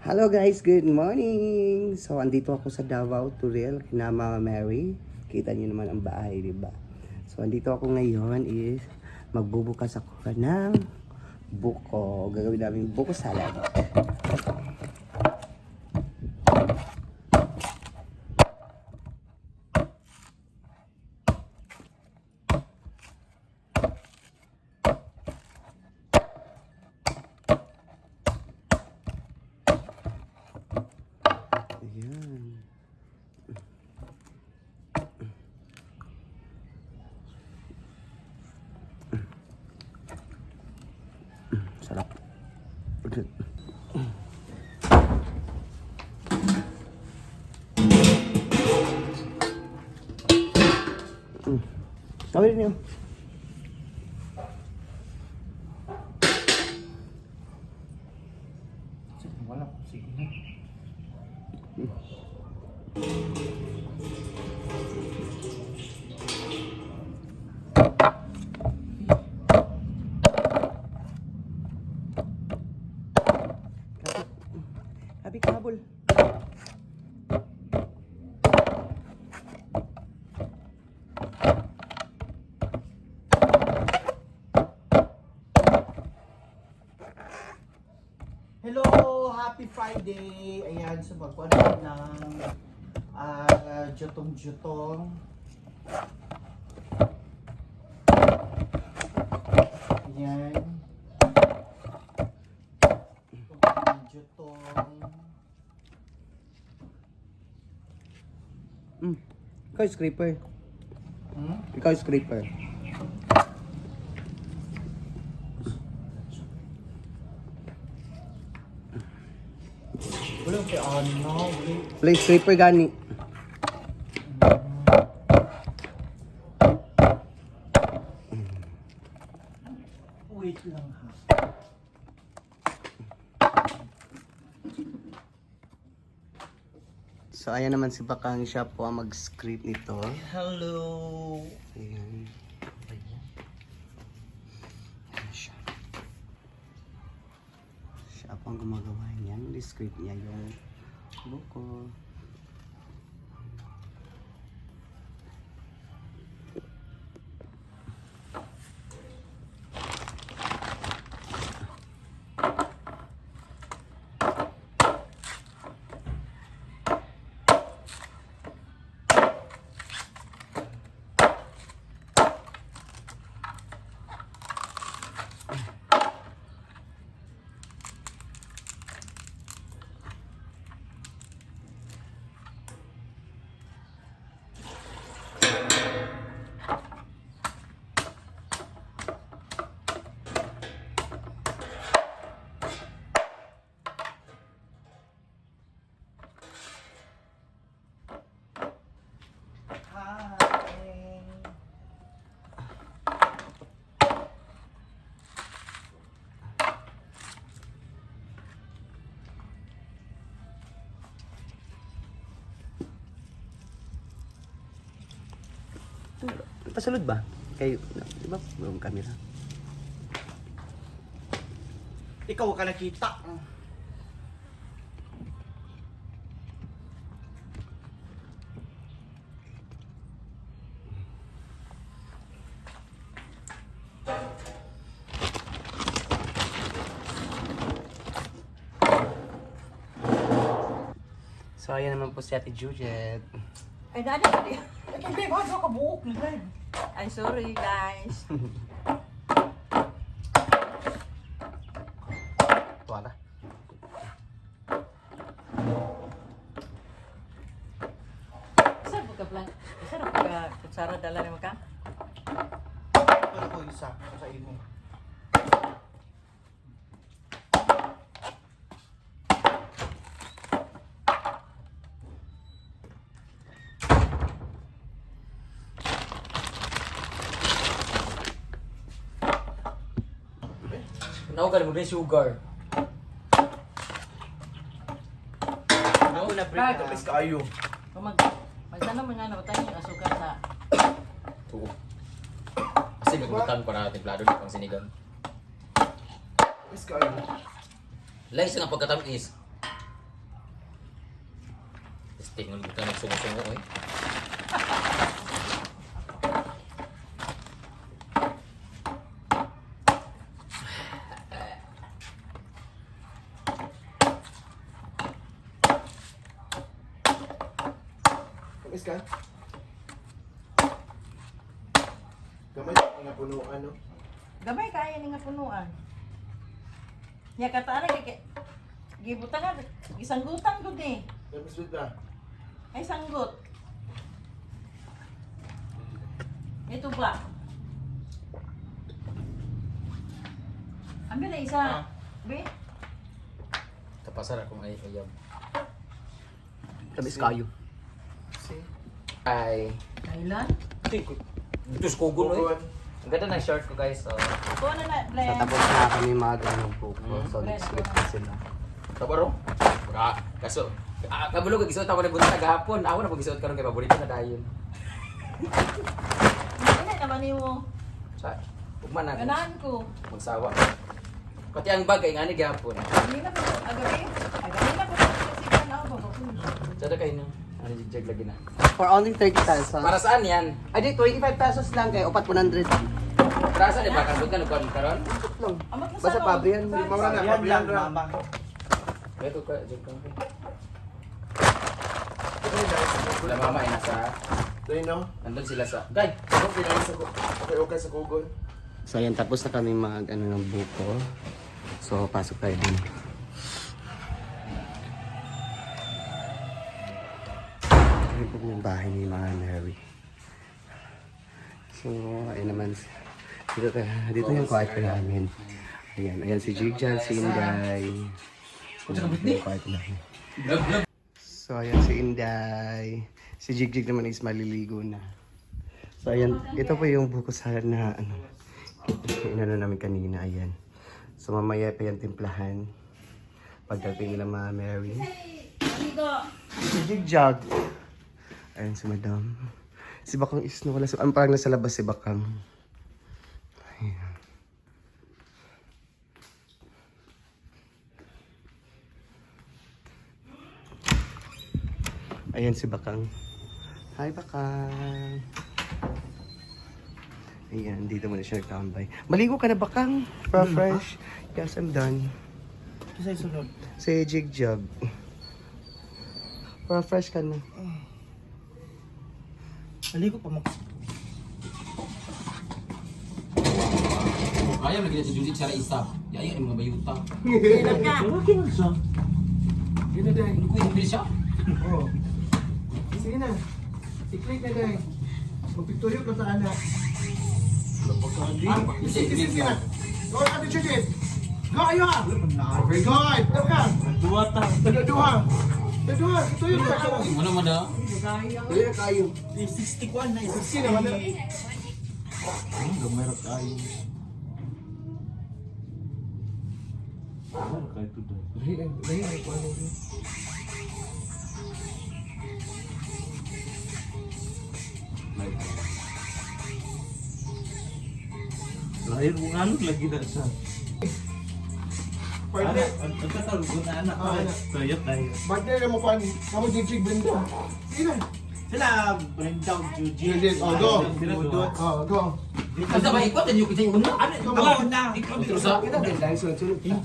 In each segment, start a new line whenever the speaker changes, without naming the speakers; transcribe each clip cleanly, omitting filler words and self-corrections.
Hello guys, good morning! So, andito ako sa Davao Turil, kina Mama Mary. Kita niyo naman ang bahay, di ba? So, andito ako ngayon is magbubukas ako ng buko. Gagawin namin buko salad. Ayan. Sarap. Tawin niyo.
Wala ko signal.
Happy kabul.
Hello! Happy Friday! Ayan, so magkuhan ng jutong-jutong. Ayan. Jutong.
Ikaw yung scraper.
Hmm?
Ikaw yung scraper.
Wala kay ano, wala.
Play scraper gani.
Wait lang ha.
So, ayan naman si Bakang, siya po ang mag-script nito.
Hello!
Ayan. Ayan siya. Siya po ang gumagawa niyan. Script niya yung buko. Pasalud ba? Kayo, di ba? Buong camera.
Ikaw ka nakita.
So, ayan naman po si Ate Juliet.
Ay, dali ka di.
Ay, babe, ano ka buhok ni Glenn?
Ay, sorry guys.
Tuwala.
Saan po ka plan? Saan po ka kutsara dala ni ka?
Ano ko isa sa imo?
Naugal mo din sugar.
Ako na break na. Tapos kayo.
Kung magtanong mo nga na tayo yung asukal sa...
Oo. Kasi magbutan ko na templado di pang sinigang.
Tapos kayo.
Lain sa nga pagkatamis. Tingnan ko na sungo-sungo eh.
Kamis ka? Gamay ang napunuan, no?
Gamay kaya ni nga punuan. Nya kataan kay gibutan nga gisanggutan gud ni.
Kamis with na.
Ay sanggut. Ito ba? Ambil na isa. Be?
Kapasar akong ayam.
Tamis kayo.
See?
Ay.
Kailan?
Dito sa kugon eh.
Kukuhan.
Ang ganda ng short ko guys. So,
Kuha na na,
So
Blend.
tapos na kami mag-ano po. So next week na sila.
tabaro. Kaso, kabulog gisuot ako na bunta gahapon. Ako na pagisuot karon kay paborito na dayon.
Hindi naman mo.
Sa ugman na
Ganahan ko.
magsawa. Pati ang bag kay ngani gahapon.
Hindi na po. Agabi. Agabi na po. Kasi ka na ako.
Sada kay no. Ano jig lagi na.
For only 30 pesos.
Para saan yan?
Ay, di, 25 pesos lang kay upat 100.
Para saan di ba kasud ka nagkuan karon?
Lang.
Amat na
Basta pabre yan.
Mama na,
Yan lang,
pabiyan ra.
mama.
Beto ka jig ka. Sila mama ay nasa
Doy, no?
nandun sila sa. Gay.
Okay na sa okay sa kugon.
So ayan, tapos na kami mag ano ng buko. So pasok tayo din. Ayan po yung bahay ni Mama Mary. So ayun naman. Dito yung kwarto namin. Ayan si Jigjan, si Inday. Yung kwarto namin. So ayan si Inday. Si Jigjig naman is maliligo na. So ayan, ito po yung buko salad na ano, inano namin kanina, ayan. So mamaya pa yan timplahan. Pagdating nila Mama Mary. Si Jigjag. Ayan si Madam. Si Bakang is nawala. So, parang nasa labas si Bakang. Ayan. Ayan si Bakang. Hi Bakang. Ayan, dito muna siya nagtambay. Maligo ka na Bakang? Para fresh. Yes, I'm done.
Isa sunod.
Si Jigjag. Para fresh ka na.
Aligo pa mo.
Ayaw lagi sa Jujit sa isa. Ayaw yung mga bayuta.
Kailan ka?
Okay na siya.
Gina day.
Hindi ko hindi siya.
Oh. Sige na. I-click na day. Magpictorial ka sa anak. Sige na. Go, Ate Judith. Go, ayo ha. Very good. Go ka.
Dua ta.
Tagaduha. Tagaduha. Tuyo ka.
Ano mo daw?
Tuyo kayo.
61 na isa.
Sige na.
Gamay kayo. Ano kayo to daw? Lahir mo nga lagi na siya.
Pwede.
Ang tatawag ko na anak.
Ah, anak.
Sayot tayo.
Partner na mo pan. Kamu Jijig Benda. Sige na.
Sila Brenda Juji.
Judith. Oh, go.
Sila dua.
Oh, go.
Ang sabay ikot din yung kasi una.
Ano? Ikaw na. Ikaw
Terus sa
Kita din dahil sunod-sunod ka.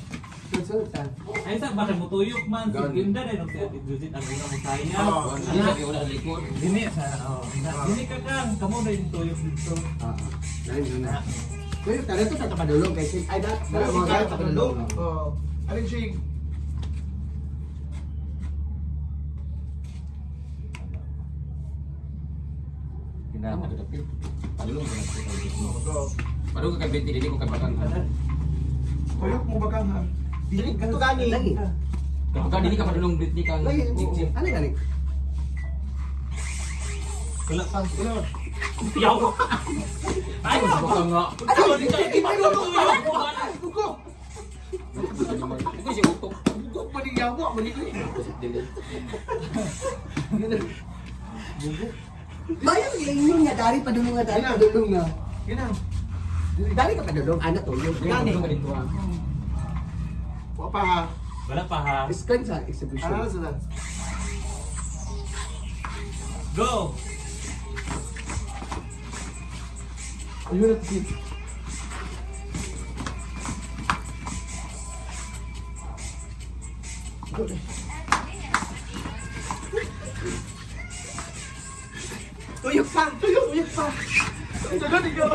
Sunod-sunod ka.
Ay sa bakit mo tuyok man si Ganda rin ang si Ate Judith ang una mo saya.
Oo.
Ano lagi wala sa likod.
Dini sa dini ka kang kamo na yung tuyok dito.
Dahil na. Pero tala to tatapadulong kasi ay dat.
Dala mo
Dala
tayo
mo
patulong. Oh. Alin Jig?
Kinama ko tapi. Padulong ka na.
Go.
Padulong ka kabinti dili ko kabatan.
Tuyok mo ba kang ha? Dili ka to gani.
Lagi.
Kapag dili ka padulong Britney kang
Lagi. Ano gani?
Wala pa.
Ano?
Yaw ko.
ay baka nga.
Ano? Hindi mo tuyok. Go.
Iko si utok.
Go pa ni yawa, mali ko.
Dili.
Bayan yung niya dari padulong nga dari padulong nga.
Gina.
Dari ka padulong ana to yung
Gani ka dito ah.
Wa pa ha.
Wala pa ha.
screen sa exhibition.
Ano sa
Go!
Ayun na, Tip. Tuyok pa! Tuyok pa! Ito na, ikaw!